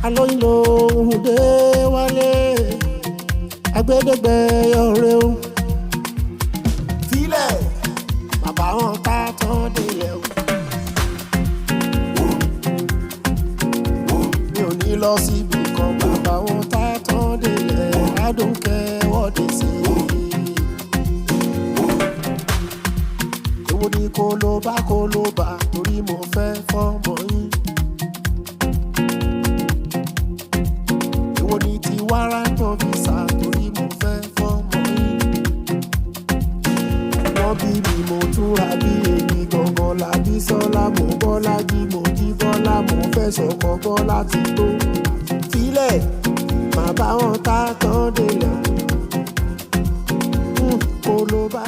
alóyin lòun dé wálé agbẹ́dẹ́gbẹ́ ọ̀rẹ́ o filẹ̀ bàbá wọn tá tán délẹ̀ o mi ò ní lọ síbi kan bàbá wọn tá tán délẹ̀ adùnkẹ́ wọ́dé sí èwo ni kó ló bá torí mo fẹ́ fọ́mọ yín. Èwo ni ti wárántàn visa torí mo fẹ́ fọ́mọ yín. Wọ́n bí mi mo túra bí èmi gangan làbí sọ́lá mo bọ́lá jí mo jí bọ́lá mo fẹ́ sọ̀kọ̀ bọ́lá ti tó. Filẹ̀ màá bá wọn tá tán délẹ̀ kó ló bá.